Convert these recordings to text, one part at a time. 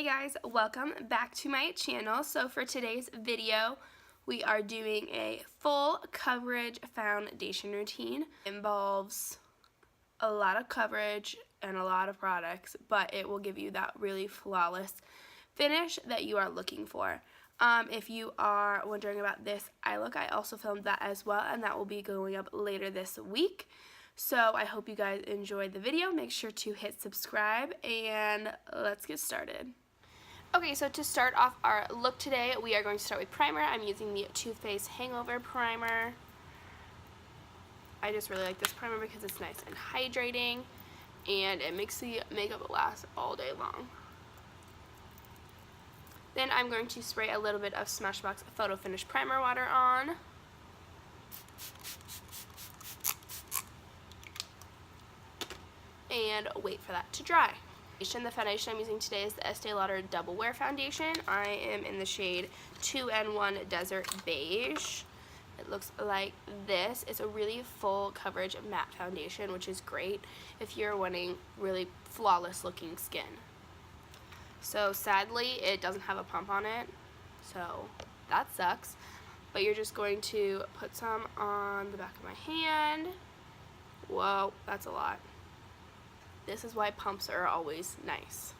Hey guys, welcome back to my channel. So for today's video, we are doing a full coverage foundation routine. It involves a lot of coverage and a lot of products, but it will give you that really flawless finish that you are looking for. If you are wondering about this eye look, I also filmed that as well, and that will be going up later this week. So I hope you guys enjoyed the video. Make sure to hit subscribe and let's get started. Okay, so to start off our look today, we are going to start with primer. I'm using the Too Faced Hangover Primer. I just really like this primer because it's nice and hydrating and it makes the makeup last all day long. Then I'm going to spray a little bit of Smashbox Photo Finish Primer Water on. And wait for that to dry. The foundation I'm using today is the Estee Lauder Double Wear Foundation. I am in the shade 2N1 Desert Beige. It looks like this. It's a really full coverage matte foundation, which is great if you're wanting really flawless looking skin. So sadly, it doesn't have a pump on it, so that sucks. But you're just going to put some on the back of my hand. Whoa, that's a lot. This is why pumps are always nice.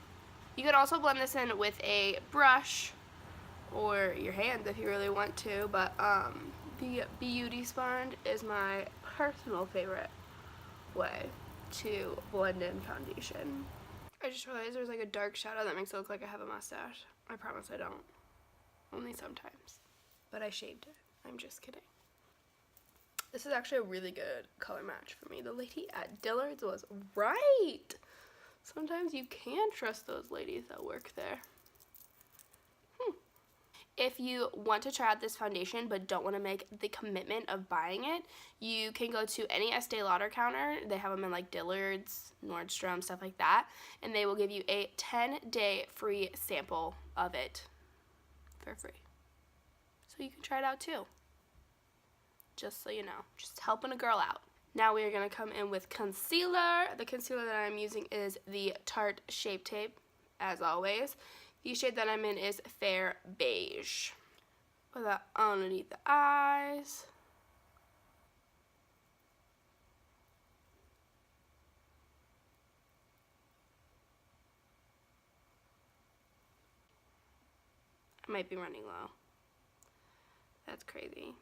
You could also blend this in with a brush or your hands if you really want to, but the beauty sponge is my personal favorite way to blend in foundation. I just realized there's like a dark shadow that makes it look like I have a mustache. I promise I don't. Only sometimes. But I shaved it. I'm just kidding. This is actually a really good color match for me. The lady at Dillard's was right. Sometimes you can trust those ladies that work there. If you want to try out this foundation but don't want to make the commitment of buying it, you can go to any Estee Lauder counter. They have them in like Dillard's, Nordstrom, stuff like that. And they will give you a 10-day free sample of it for free. So you can try it out too. Just so you know, just helping a girl out. Now we are going to come in with concealer. The concealer that I'm using is the Tarte Shape Tape, as always. The shade that I'm in is Fair Beige. Put that underneath the eyes. I might be running low. That's crazy.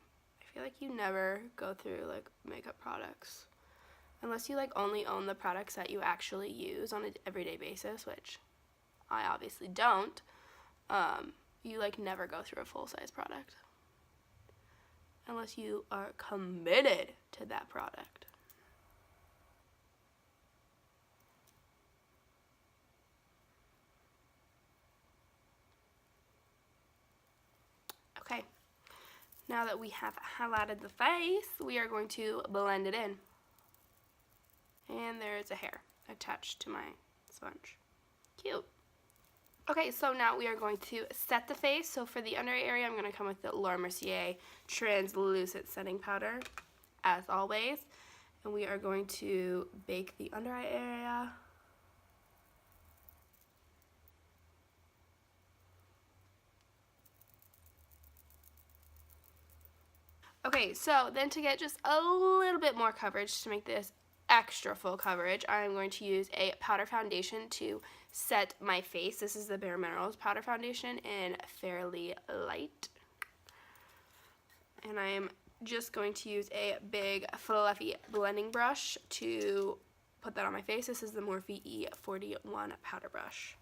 I feel like you never go through like makeup products unless you like only own the products that you actually use on an everyday basis, which I obviously don't. You like never go through a full-size product unless you are committed to that product. Okay. Now that we have highlighted the face, we are going to blend it in. And there's a hair attached to my sponge. Cute. Okay, so now we are going to set the face. So for the under eye area, I'm going to come with the Laura Mercier Translucent Setting Powder, as always. And we are going to bake the under eye area. Okay, so then to get just a little bit more coverage, to make this extra full coverage, I'm going to use a powder foundation to set my face. This is the Bare Minerals powder foundation in Fairly Light. And I am just going to use a big fluffy blending brush to put that on my face. This is the Morphe E41 powder brush.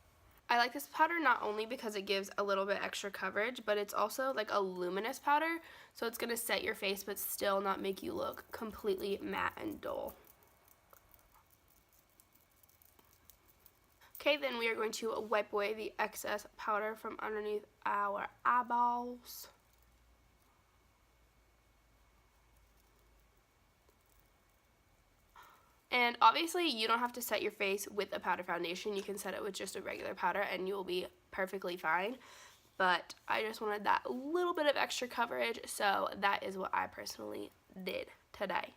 I like this powder not only because it gives a little bit extra coverage, but it's also like a luminous powder, so it's going to set your face but still not make you look completely matte and dull. Okay, then we are going to wipe away the excess powder from underneath our eyeballs. And obviously you don't have to set your face with a powder foundation. You can set it with just a regular powder and you'll be perfectly fine. But I just wanted that little bit of extra coverage, so that is what I personally did today.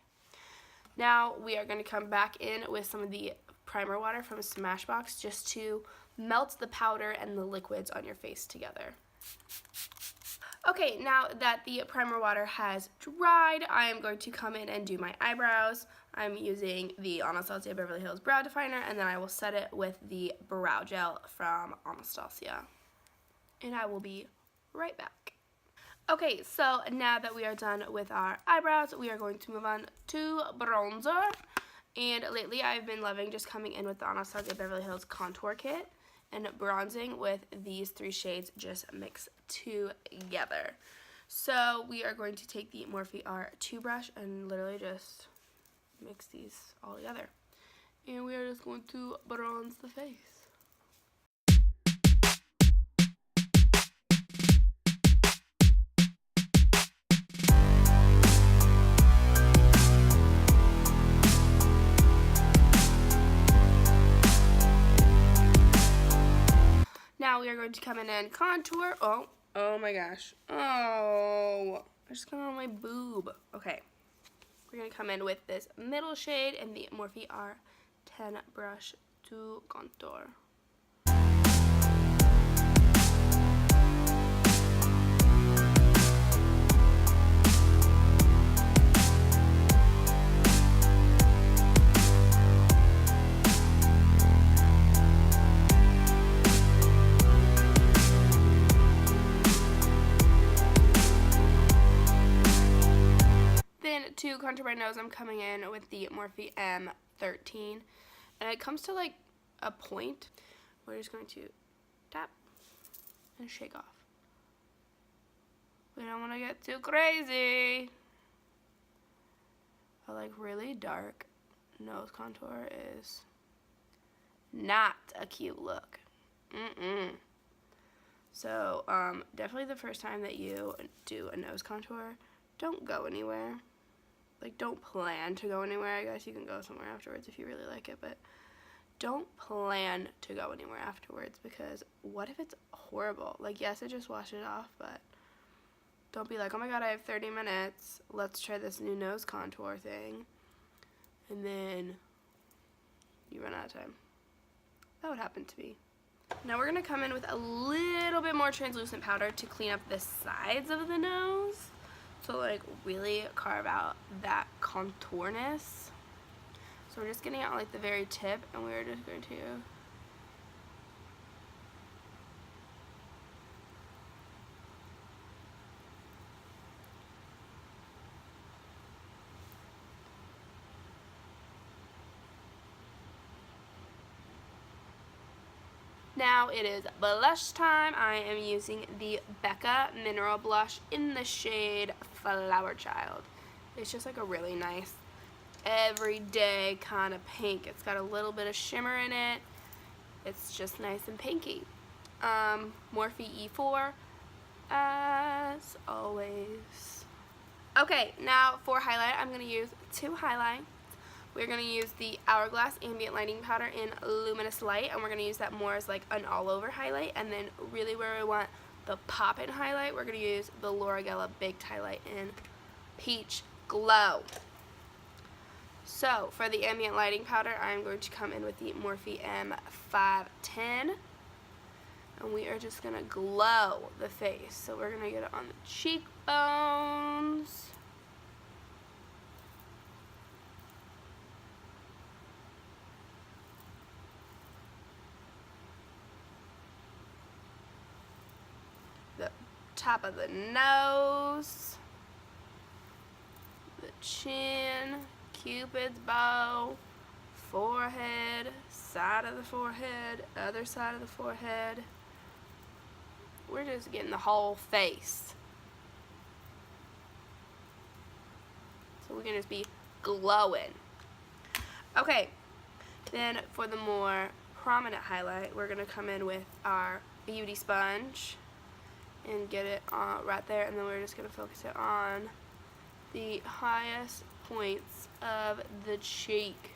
Now we are going to come back in with some of the primer water from Smashbox just to melt the powder and the liquids on your face together. Okay, now that the primer water has dried, I am going to come in and do my eyebrows. I'm using the Anastasia Beverly Hills Brow Definer, and then I will set it with the brow gel from Anastasia. And I will be right back. Okay, so now that we are done with our eyebrows, we are going to move on to bronzer. And lately I've been loving just coming in with the Anastasia Beverly Hills Contour Kit and bronzing with these 3 shades just mixed together. So we are going to take the Morphe R2 brush and literally just mix these all together. And we are just going to bronze the face. Now we are going to come in and contour. Oh my gosh. Oh, I just got on my boob. Okay. We're going to come in with this middle shade and the Morphe R10 brush to contour. To contour my nose, I'm coming in with the Morphe M13, and it comes to like a point. We're just going to tap and shake off. We don't want to get too crazy. A like really dark nose contour is not a cute look. So definitely the first time that you do a nose contour, don't go anywhere. Like, don't plan to go anywhere. I guess you can go somewhere afterwards if you really like it, but don't plan to go anywhere afterwards, because what if it's horrible? Like, yes, it just wash it off, but don't be like, oh my god, I have 30 minutes. Let's try this new nose contour thing. And then you run out of time. That would happen to me. Now we're going to come in with a little bit more translucent powder to clean up the sides of the nose. So like really carve out that contourness. So we're just getting it on like the very tip, and we're just going to Now it is blush time. I am using the Becca Mineral Blush in the shade Flower Child. It's just like a really nice everyday kind of pink. It's got a little bit of shimmer in it. It's just nice and pinky. Morphe E4 as always. Okay, now for highlight, I'm going to use 2 highlights. We're going to use the Hourglass Ambient Lighting Powder in Luminous Light, and we're going to use that more as like an all-over highlight. And then really where we want the pop-in highlight, we're going to use the Laura Geller Baked Highlight in Peach Glow. So for the Ambient Lighting Powder, I'm going to come in with the Morphe M510. And we are just going to glow the face. So we're going to get it on the cheekbones. The top of the nose, the chin, Cupid's bow, forehead, side of the forehead, other side of the forehead. We're just getting the whole face. So we can just be glowing. Okay, then for the more prominent highlight, we're going to come in with our beauty sponge and get it right there, and then we're just going to focus it on the highest points of the cheek.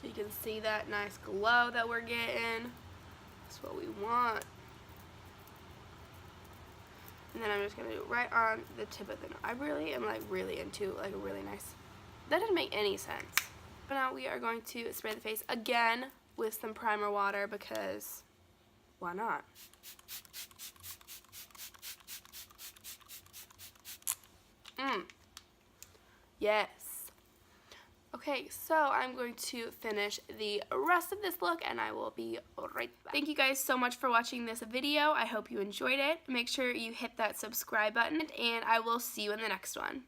So you can see that nice glow that we're getting. That's what we want. And then I'm just going to do it right on the tip of the nose. I really am like really into like a really nice, that didn't make any sense. Now we are going to spray the face again with some primer water because why not? Yes. Okay, so I'm going to finish the rest of this look and I will be right back. Thank you guys so much for watching this video. I hope you enjoyed it. Make sure you hit that subscribe button and I will see you in the next one.